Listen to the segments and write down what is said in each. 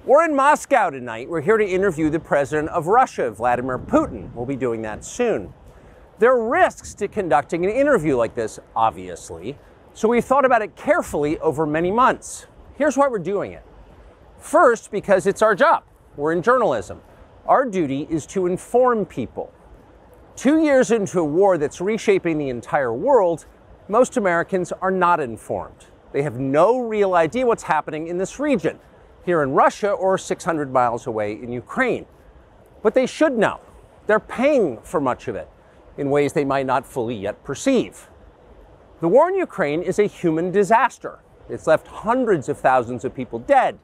We're in Moscow tonight. We're here to interview the president of Russia, Vladimir Putin. We'll be doing that soon. There are risks to conducting an interview like this, obviously, so we thought about it carefully over many months. Here's why we're doing it. First, because it's our job. We're in journalism. Our duty is to inform people. 2 years into a war that's reshaping the entire world, most Americans are not informed. They have no real idea what's happening in this region, here in Russia or 600 miles away in Ukraine. But they should know. They're paying for much of it in ways they might not fully yet perceive. The war in Ukraine is a human disaster. It's left hundreds of thousands of people dead,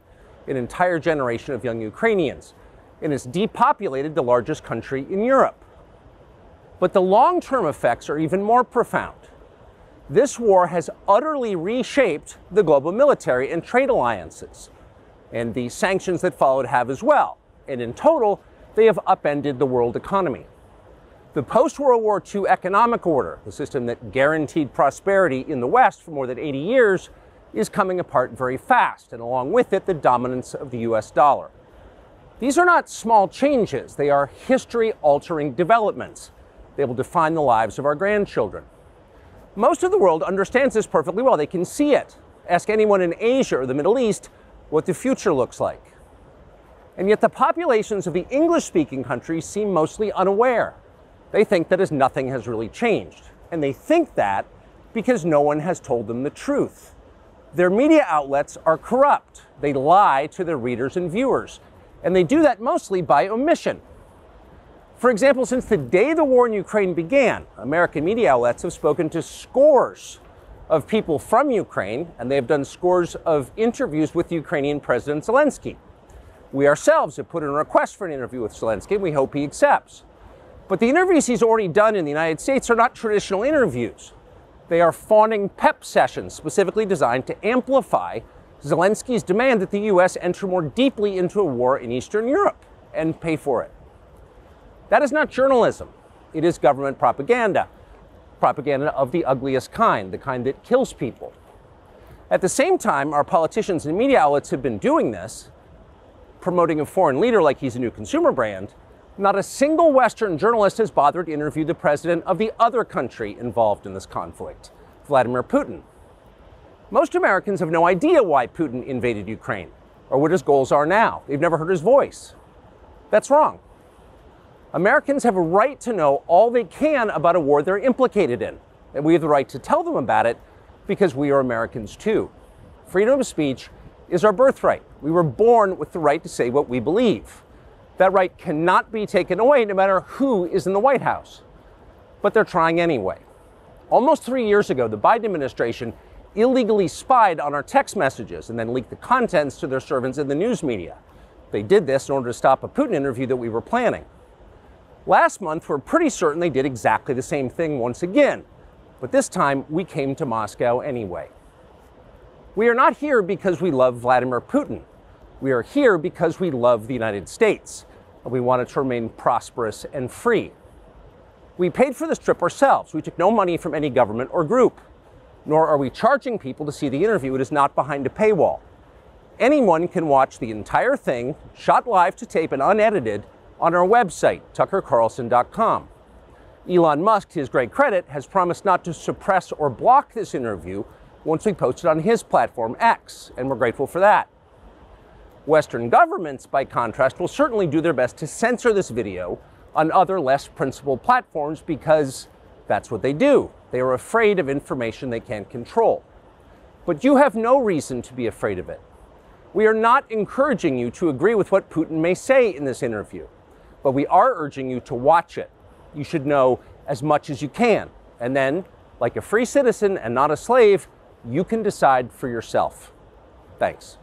an entire generation of young Ukrainians, and it's depopulated the largest country in Europe. But the long-term effects are even more profound. This war has utterly reshaped the global military and trade alliances, and the sanctions that followed have as well. And in total, they have upended the world economy. The post-World War II economic order, the system that guaranteed prosperity in the West for more than 80 years, is coming apart very fast, and along with it, the dominance of the US dollar. These are not small changes. They are history-altering developments. They will define the lives of our grandchildren. Most of the world understands this perfectly well. They can see it. Ask anyone in Asia or the Middle East what the future looks like. And yet the populations of the English-speaking countries seem mostly unaware. They think that as nothing has really changed. And they think that because no one has told them the truth. Their media outlets are corrupt. They lie to their readers and viewers. And they do that mostly by omission. For example, since the day the war in Ukraine began, American media outlets have spoken to scores of people from Ukraine, and they have done scores of interviews with Ukrainian President Zelensky. We ourselves have put in a request for an interview with Zelensky, and we hope he accepts. But the interviews he's already done in the United States are not traditional interviews. They are fawning pep sessions specifically designed to amplify Zelensky's demand that the U.S. enter more deeply into a war in Eastern Europe and pay for it. That is not journalism. It is government propaganda. Propaganda of the ugliest kind, the kind that kills people. At the same time, our politicians and media outlets have been doing this, promoting a foreign leader like he's a new consumer brand. Not a single Western journalist has bothered to interview the president of the other country involved in this conflict, Vladimir Putin. Most Americans have no idea why Putin invaded Ukraine or what his goals are now. They've never heard his voice. That's wrong. Americans have a right to know all they can about a war they're implicated in, and we have the right to tell them about it because we are Americans too. Freedom of speech is our birthright. We were born with the right to say what we believe. That right cannot be taken away no matter who is in the White House. But they're trying anyway. Almost 3 years ago, the Biden administration illegally spied on our text messages and then leaked the contents to their servants in the news media. They did this in order to stop a Putin interview that we were planning. Last month, we're pretty certain they did exactly the same thing once again. But this time, we came to Moscow anyway. We are not here because we love Vladimir Putin. We are here because we love the United States, and we want it to remain prosperous and free. We paid for this trip ourselves. We took no money from any government or group, nor are we charging people to see the interview. It is not behind a paywall. Anyone can watch the entire thing, shot live to tape and unedited, on our website, tuckercarlson.com. Elon Musk, to his great credit, has promised not to suppress or block this interview once we post it on his platform, X, and we're grateful for that. Western governments, by contrast, will certainly do their best to censor this video on other less principled platforms because that's what they do. They are afraid of information they can't control. But you have no reason to be afraid of it. We are not encouraging you to agree with what Putin may say in this interview, but we are urging you to watch it. You should know as much as you can. And then, like a free citizen and not a slave, you can decide for yourself. Thanks.